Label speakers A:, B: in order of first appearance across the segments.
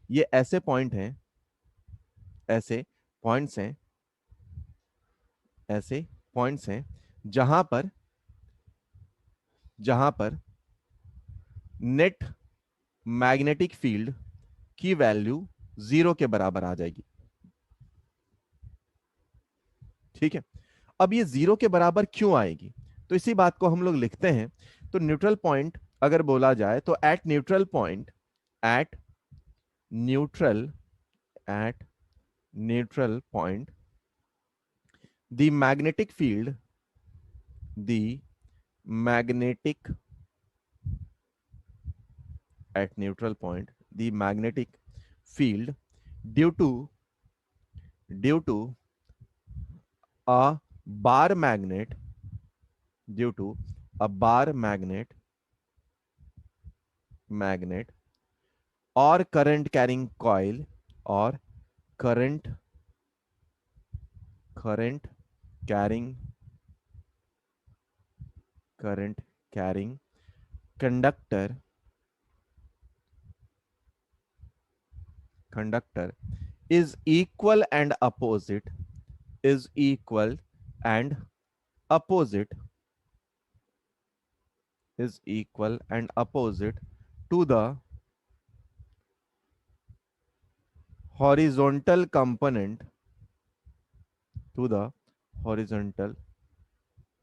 A: ये ऐसे पॉइंट हैं, ऐसे पॉइंट्स हैं, ऐसे पॉइंट्स हैं जहां पर नेट मैग्नेटिक फील्ड की वैल्यू 0 के बराबर आ जाएगी। ठीक है, अब ये 0 के बराबर क्यों आएगी, तो इसी बात को हम लोग लिखते हैं। तो न्यूट्रल पॉइंट अगर बोला जाए तो at neutral at neutral point the magnetic field the magnetic at neutral point the magnetic field due to due to a bar magnet due to a bar magnet or current carrying coil or current current carrying current carrying conductor is equal and opposite is equal and opposite is equal and opposite to the horizontal component to the horizontal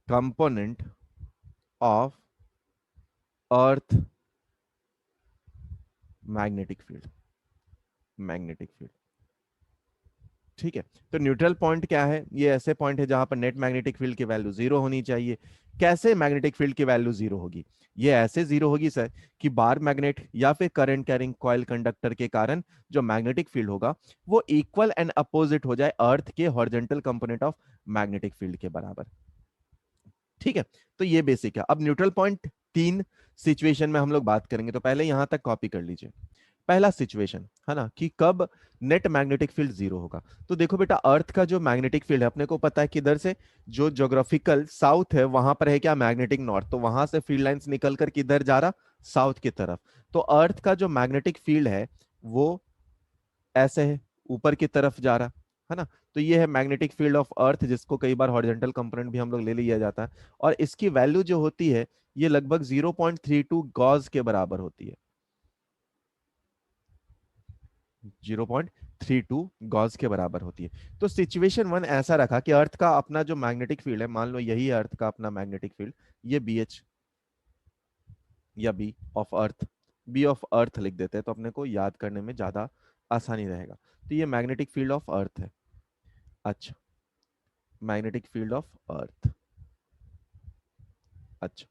A: component of earth magnetic field। ठीक है, तो neutral point क्या है, ये ऐसे point है जहां पर नेट मैग्नेटिक फील्ड की वैल्यू 0 होनी चाहिए। कैसे मैग्नेटिक फील्ड की वैल्यू 0 होगी, ये ऐसे 0 होगी सर कि बार मैग्नेट या फिर करंट कैरिंग कॉइल कंडक्टर के कारण जो मैग्नेटिक फील्ड होगा वो इक्वल एंड अपोजिट हो जाए अर्थ के horizontal component of magnetic field के बराबर। ठीक है, तो ये बेसिक है। अब न्यूट्रल पॉइंट 3 सिचुएशन में हम लोग बात करेंगे, तो पहले यहां तक कॉपी कर लीजिए। पहला सिचुएशन है ना कि कब नेट मैग्नेटिक फील्ड 0 होगा। तो देखो बेटा, अर्थ का जो मैग्नेटिक फील्ड है अपने को पता है किधर से, जो ज्योग्राफिकल साउथ है वहां पर है क्या, मैग्नेटिक नॉर्थ, तो वहां से फील्ड लाइंस निकल कर किधर जा रहा, साउथ की तरफ। तो अर्थ का जो मैग्नेटिक फील्ड है वो ऐसे है, ऊपर की तरफ जा रहा है ना। तो ये है मैग्नेटिक फील्ड ऑफ अर्थ, जिसको कई बार हॉरिजॉन्टल कंपोनेंट भी हम लोग ले लिया जाता है। और इसकी वैल्यू जो होती है ये लगभग 0.32 गॉस के बराबर होती है, 0.32 गॉस के बराबर होती है। तो सिचुएशन 1 ऐसा रखा कि अर्थ का अपना जो मैग्नेटिक फील्ड है, मान लो यही है अर्थ का अपना मैग्नेटिक फील्ड, ये बी एच या B of earth, B of earth लिख देते हैं तो अपने को याद करने में ज्यादा आसानी रहेगा। तो ये मैग्नेटिक फील्ड ऑफ अर्थ है। अच्छा, मैग्नेटिक फील्ड ऑफ अर्थ। अच्छा,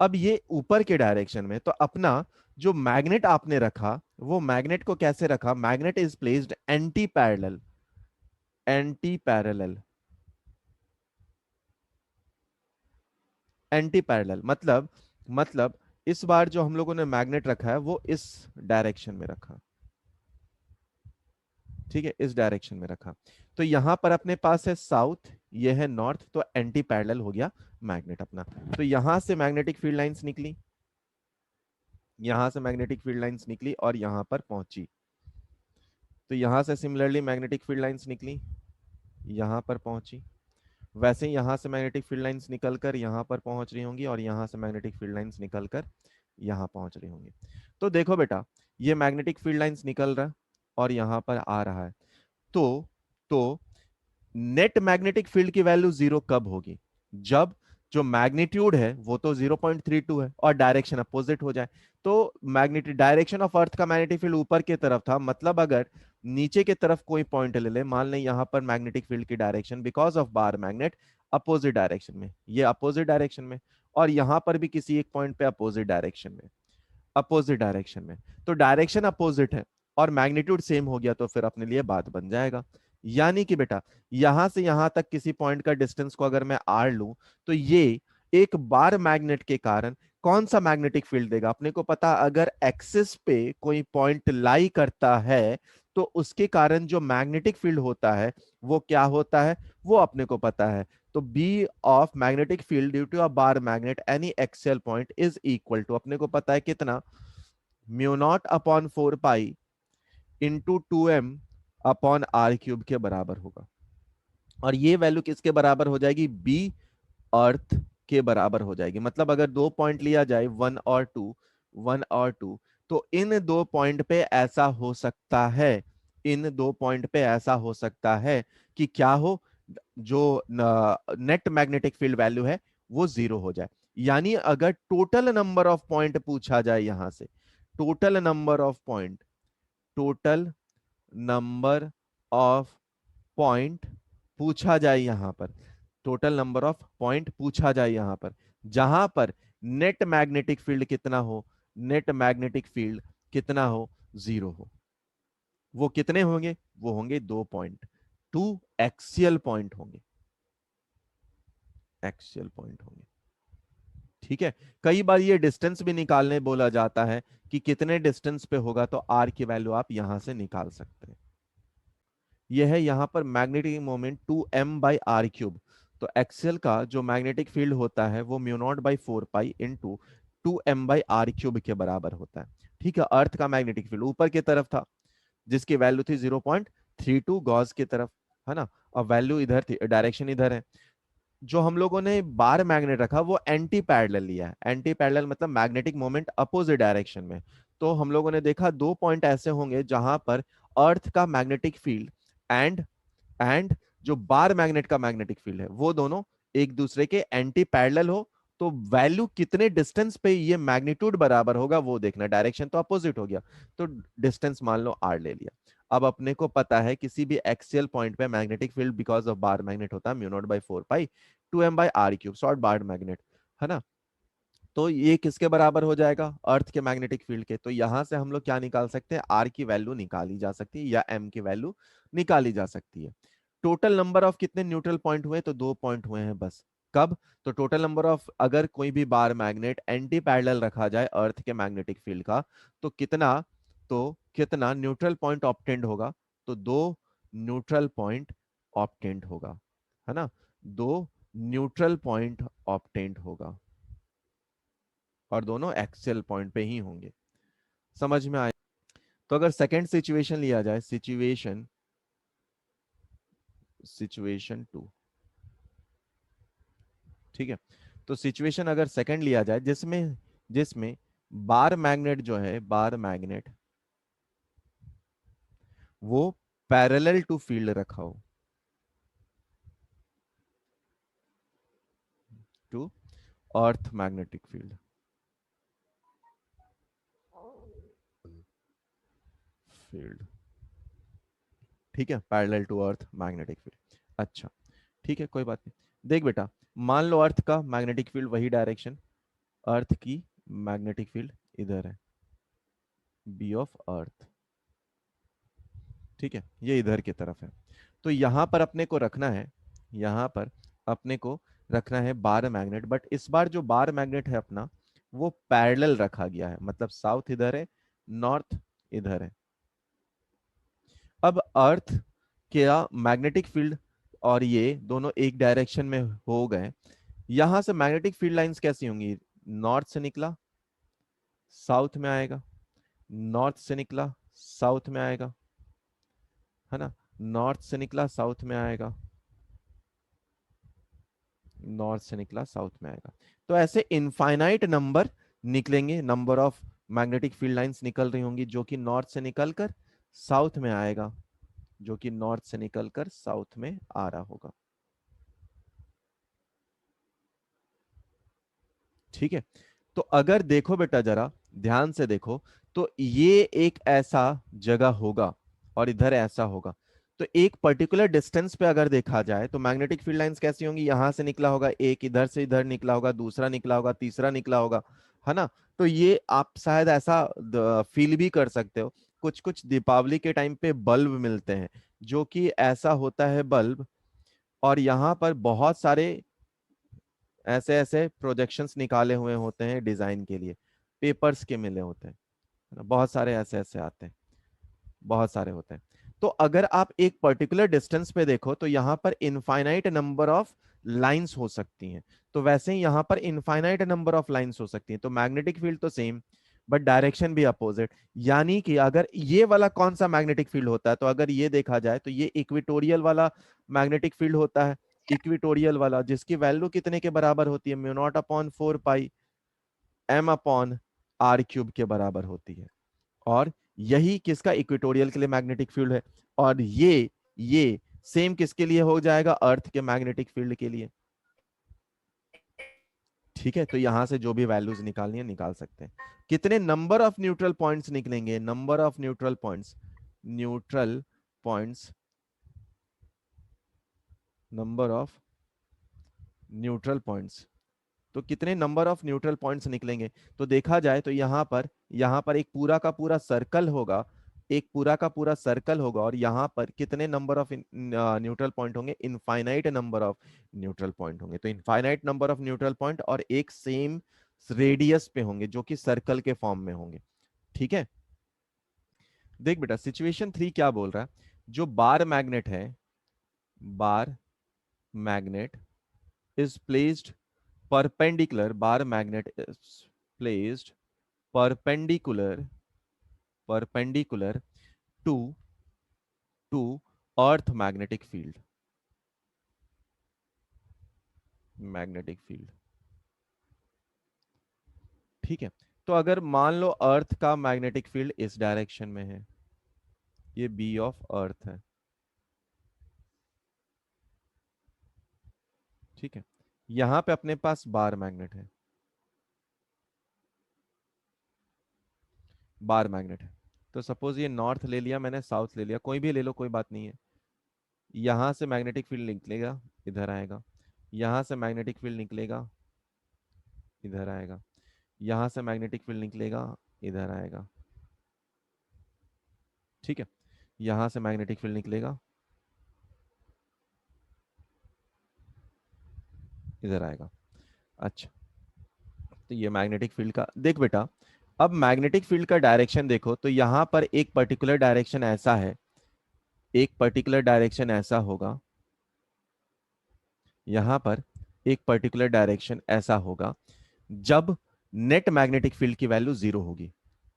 A: अब ये ऊपर के डायरेक्शन में, तो अपना जो मैग्नेट आपने रखा वो मैग्नेट को कैसे रखा, magnet is placed anti parallel, anti parallel, anti parallel मतलब इस बार जो हम लोगों ने मैग्नेट रखा है वो इस डायरेक्शन में रखा। ठीक है, इस डायरेक्शन में रखा। तो यहां पर अपने पास है साउथ, ये है नॉर्थ, तो एंटी पैरेलल हो गया मैग्नेट अपना। तो यहां से मैग्नेटिक फील्ड लाइंस निकली, यहां से मैग्नेटिक फील्ड लाइंस निकली और यहां पर पहुंची। तो यहां से सिमिलरली मैग्नेटिक फील्ड लाइंस निकली, यहां पर पहुंची। वैसे ही यहां से मैग्नेटिक फील्ड लाइंस निकलकर यहां पर पहुंच रही होंगी और यहां से मैग्नेटिक फील्ड लाइंस निकलकर यहां पहुंच रही होंगी। तो देखो बेटा, ये मैग्नेटिक फील्ड लाइंस निकल रहा है और यहां पर आ रहा है। तो तो नेट मैग्नेटिक फील्ड की वैल्यू 0 कब होगी, जब जो मैग्नीट्यूड है वो तो 0.32 है और डायरेक्शन अपोजिट हो जाए। तो मैग्नेटिक डायरेक्शन ऑफ अर्थ का मैग्नेटिक फील्ड ऊपर की तरफ था, मतलब अगर नीचे की तरफ कोई पॉइंट ले ले, मान लें यहां पर मैग्नेटिक फील्ड की direction because of bar magnet opposite direction में, ये अपोजिट डायरेक्शन में, और यहां पर भी किसी एक पॉइंट पे अपोजिट डायरेक्शन में, अपोजिट डायरेक्शन में। तो डायरेक्शन अपोजिट है और मैग्नीट्यूड सेम हो गया तो फिर अपने लिए बात बन जाएगा। यानी कि बेटा, यहां से यहां तक किसी पॉइंट का डिस्टेंस को अगर मैं आर लूं, तो ये एक बार मैग्नेट के कारण कौन सा मैग्नेटिक फील्ड देगा अपने को पता। अगर एक्सिस पे कोई पॉइंट लाई करता है तो उसके कारण जो मैग्नेटिक फील्ड होता है वो क्या होता है, वो अपने को पता है। तो B of magnetic field due to a bar magnet any axial point is equal to, अपने को पता है कितना, mu naught upon 4 pi into 2m upon r cube के बराबर होगा। और ये वैल्यू किसके बराबर हो जाएगी? बी अर्थ के बराबर हो जाएगी। मतलब अगर दो पॉइंट लिया जाए 1 और 2, तो इन दो पॉइंट पे ऐसा हो सकता है, इन दो पॉइंट पे ऐसा हो सकता है कि क्या हो, जो नेट मैग्नेटिक फील्ड वैल्यू है वो 0 हो जाए। यानी अगर टोटल नंबर ऑफ पॉइंट पूछा जाए यहां से, total number of point, total number of point पूछा जाए यहां पर, टोटल नंबर ऑफ पॉइंट पूछा जाए यहां पर, जहां पर नेट मैग्नेटिक फील्ड कितना हो, नेट मैग्नेटिक फील्ड कितना हो, 0 हो, वो कितने होंगे? वो होंगे 2 पॉइंट, 2 एक्सियल पॉइंट होंगे, एक्सियल पॉइंट होंगे। ठीक है, कई बार ये डिस्टेंस भी निकालने बोला जाता है कि कितने डिस्टेंस पे होगा, तो आर की वैल्यू आप यहां से निकाल सकते हैं। यह है यहां पर मैग्नेटिक मोमेंट 2m/r³। तो एक्सेल का जो मैग्नेटिक फील्ड होता है वो μ0/4 इंटू 2m/r³ के बराबर होता है। ठीक है, अर्थ का मैग्नेटिक फील्ड ऊपर की तरफ था, जिसकी वैल्यू थी 0.32 गॉस की तरफ, है ना, और वैल्यू इधर थी, डायरेक्शन इधर है। जो हम लोगों ने बार मैग्नेट रखा वो एंटी पैरेलल लिया है। एंटी पैरेलल मतलब मैग्नेटिक मोमेंट अपोजिट डायरेक्शन में। तो हम लोगों ने देखा दो पॉइंट ऐसे होंगे जहां पर अर्थ का मैग्नेटिक फील्ड एंड एंड जो बार मैग्नेट का मैग्नेटिक फील्ड है वो दोनों एक दूसरे के एंटी पैरेलल हो, तो वैल्यू कितने डिस्टेंस पे ये मैग्नीट्यूड बराबर होगा वो देखना। डायरेक्शन तो अपोजिट हो गया, तो डिस्टेंस मान लो आर ले लिया। अब अपने को पता है किसी भी एक्सियल पॉइंट पे magnetic field because of bar magnet होता है μ0/4 2m/r³, शॉर्ट बार मैग्नेट, है ना। तो ये किसके बराबर हो जाएगा? अर्थ के मैग्नेटिक फील्ड के। तो यहां से हम लोग क्या निकाल सकते हैं? आर की वैल्यू निकाली जा सकती है या एम की वैल्यू निकाली जा सकती है। टोटल नंबर ऑफ कितने न्यूट्रल पॉइंट हुए? तो 2 पॉइंट हुए हैं बस। कब? तो टोटल नंबर ऑफ, अगर कोई भी बार मैग्नेट एंटी पैरेलल रखा जाए अर्थ के मैग्नेटिक फील्ड का, तो कितना, तो कितना न्यूट्रल पॉइंट ऑब्टेंड होगा? तो 2 न्यूट्रल पॉइंट ऑब्टेंड होगा, है ना, 2 न्यूट्रल पॉइंट ऑब्टेंड होगा, और दोनों एक्सेल पॉइंट पे ही होंगे। समझ में आया? तो अगर सेकंड सिचुएशन लिया जाए, सिचुएशन सिचुएशन 2, ठीक है, तो सिचुएशन अगर सेकंड लिया जाए जिसमें जिसमें बार मैग्नेट जो है, बार मैग्नेट वो पैरेलल टू फील्ड रखा हो, to earth magnetic field, field, ठीक है, parallel to earth magnetic field. अच्छा, ठीक है, कोई बात नहीं। देख बेटा, मान लो अर्थ का मैग्नेटिक फील्ड वही डायरेक्शन, अर्थ की मैग्नेटिक फील्ड इधर है, बी ऑफ अर्थ, ठीक है, ये इधर की तरफ है। तो यहां पर अपने को रखना है, यहां पर अपने को रखना है बार मैग्नेट, बट इस बार जो बार मैग्नेट है अपना वो पैरेलल रखा गया है, मतलब साउथ इधर है, नॉर्थ इधर है। अब अर्थ का मैग्नेटिक फील्ड और ये दोनों एक डायरेक्शन में हो गए। यहां से मैग्नेटिक फील्ड लाइंस कैसी होंगी? नॉर्थ से निकला साउथ में आएगा, नॉर्थ से निकला साउथ में आएगा, है ना, नॉर्थ से निकला साउथ में आएगा, नॉर्थ से निकला साउथ में आएगा। तो ऐसे इनफाइनाइट नंबर निकलेंगे, number of magnetic field lines निकल रही होंगी जो कि नॉर्थ से निकलकर साउथ में आएगा, जो कि नॉर्थ से निकलकर साउथ में आ रहा होगा। ठीक है, तो अगर देखो बेटा जरा ध्यान से देखो, तो ये एक ऐसा जगह होगा और इधर ऐसा होगा। तो एक पर्टिकुलर डिस्टेंस पे अगर देखा जाए तो मैग्नेटिक फील्ड लाइंस कैसी होंगी? यहां से निकला होगा एक, इधर से इधर निकला होगा, दूसरा निकला होगा, तीसरा निकला होगा, है ना। तो ये आप शायद ऐसा फील भी कर सकते हो, कुछ कुछ दीपावली के टाइम पे बल्ब मिलते हैं जो कि ऐसा होता है बल्ब, और यहाँ पर बहुत सारे ऐसे ऐसे प्रोजेक्शंस निकाले हुए होते हैं डिजाइन के लिए, पेपर्स के मिले होते हैं, है ना, बहुत सारे ऐसे ऐसे आते हैं, बहुत सारे होते हैं। तो अगर आप एक पर्टिकुलर डिस्टेंस पे देखो तो यहाँ पर इनफाइनाइट नंबर ऑफ लाइंस हो सकती हैं, तो वैसे ही यहाँ पर इनफाइनाइट नंबर ऑफ लाइंस हो सकती हैं। तो मैग्नेटिक फील्ड तो सेम, बट डायरेक्शन भी अपोजिट। यानी कि अगर ये वाला कौन सा मैग्नेटिक फील्ड होता है, तो अगर ये देखा जाए तो ये इक्वेटोरियल वाला मैग्नेटिक फील्ड होता है। इक्वेटोरियल वाला जिसकी वैल्यू कितने के बराबर होती है, mu naught upon 4 pi m upon r cube के बराबर होती है। और यही किसका, इक्वेटोरियल के लिए मैग्नेटिक फील्ड है। और ये सेम किसके लिए हो जाएगा, अर्थ के मैग्नेटिक फील्ड के लिए। ठीक है, तो यहां से जो भी वैल्यूज निकालनी है निकाल सकते हैं। कितने नंबर ऑफ न्यूट्रल पॉइंट्स निकलेंगे, number of neutral points, neutral points, number of neutral points. तो कितने नंबर ऑफ न्यूट्रल पॉइंट्स निकलेंगे, तो देखा जाए तो यहाँ पर एक पूरा का पूरा सर्कल होगा, एक पूरा का पूरा सर्कल होगा, और यहाँ पर कितने नंबर ऑफ न्यूट्रल पॉइंट होंगे, infinite number of neutral point होंगे। तो infinite number of neutral point और एक सेम रेडियस पे होंगे जो कि सर्कल के फॉर्म में होंगे। ठीक है, देख बेटा सिचुएशन 3 क्या बोल रहा है, जो बार मैग्नेट है, bar magnet is placed perpendicular, bar magnet is placed perpendicular to earth magnetic field। ठीक है, तो अगर मान लो अर्थ का मैग्नेटिक फील्ड इस डायरेक्शन में है, ये बी ऑफ अर्थ है। ठीक है, यहां पे अपने पास बार मैग्नेट है, बार मैग्नेट है। तो सपोज ये नॉर्थ ले लिया मैंने, साउथ ले लिया, कोई भी ले लो कोई बात नहीं है। यहां से मैग्नेटिक फील्ड निकलेगा, इधर आएगा। यहां से मैग्नेटिक फील्ड निकलेगा, इधर आएगा। यहां से मैग्नेटिक फील्ड निकलेगा, इधर आएगा। ठीक है, यहां से मैग्नेटिक फील्ड निकलेगा, इधर आएगा। अच्छा, तो ये मैग्नेटिक फील्ड का देख बेटा। अब मैग्नेटिक फील्ड का डायरेक्शन देखो, तो यहां पर एक पर्टिकुलर डायरेक्शन ऐसा है, एक पर्टिकुलर डायरेक्शन ऐसा होगा, यहां पर एक पर्टिकुलर डायरेक्शन ऐसा होगा जब नेट मैग्नेटिक फील्ड की वैल्यू 0 होगी।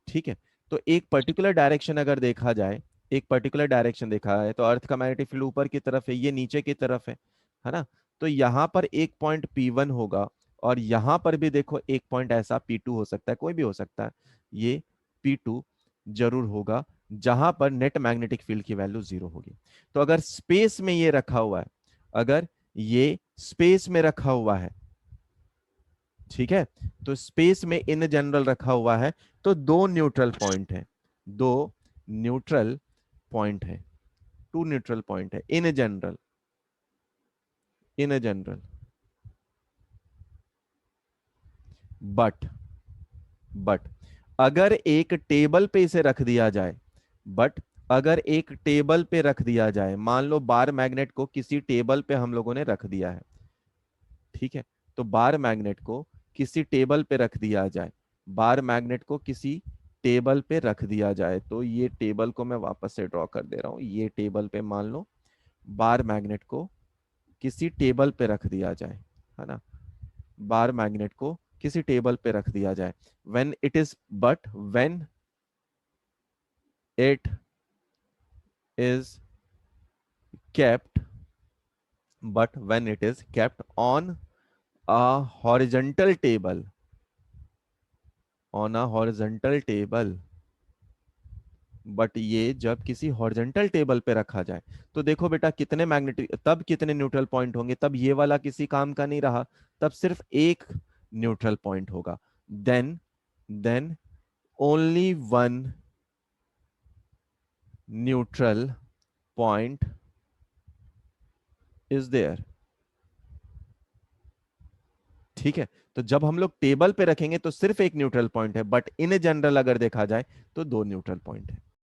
A: ठीक है, तो एक पर्टिकुलर डायरेक्शन अगर देखा जाए, एक पर्टिकुलर डायरेक्शन देखा है, तो अर्थ का मैग्नेटिक फील्ड ऊपर की तरफ है, ये नीचे की तरफ है ना। तो यहां पर एक पॉइंट P1 होगा, और यहां पर भी देखो एक पॉइंट ऐसा P2 हो सकता है, कोई भी हो सकता है, ये P2 जरूर होगा जहां पर नेट मैग्नेटिक फील्ड की वैल्यू 0 होगी। तो अगर स्पेस में ये रखा हुआ है, अगर ये स्पेस में रखा हुआ है, ठीक है, तो स्पेस में इन जनरल रखा हुआ है, तो दो न्यूट्रल पॉइंट है, दो न्यूट्रल पॉइंट है, टू न्यूट्रल पॉइंट है in general, in general. But but अगर एक टेबल पे इसे रख दिया जाए, बट अगर एक टेबल पे रख दिया जाए, मान लो बार मैग्नेट को किसी टेबल पे हम लोगों ने रख दिया है। ठीक है, तो बार मैग्नेट को किसी टेबल पे रख दिया जाए, बार मैग्नेट को किसी टेबल पे रख दिया जाए, तो ये टेबल को मैं वापस से ड्रॉ कर दे रहा हूं, ये टेबल पे मान लो बार मैग्नेट को किसी टेबल पे रख दिया जाए, है ना, बार मैग्नेट को किसी टेबल पे रख दिया जाए, when it is but when it is kept but when it is kept on a horizontal table, on a horizontal table, but ये जब किसी हॉरिजॉन्टल टेबल पे रखा जाए, तो देखो बेटा कितने मैग्नेटिक, तब कितने न्यूट्रल पॉइंट होंगे, तब ये वाला किसी काम का नहीं रहा, तब सिर्फ एक न्यूट्रल पॉइंट होगा। Then only one neutral point is there. ठीक है, तो जब हम लोग टेबल पे रखेंगे तो सिर्फ एक न्यूट्रल पॉइंट है, बट इन जनरल अगर देखा जाए तो दो न्यूट्रल पॉइंट है।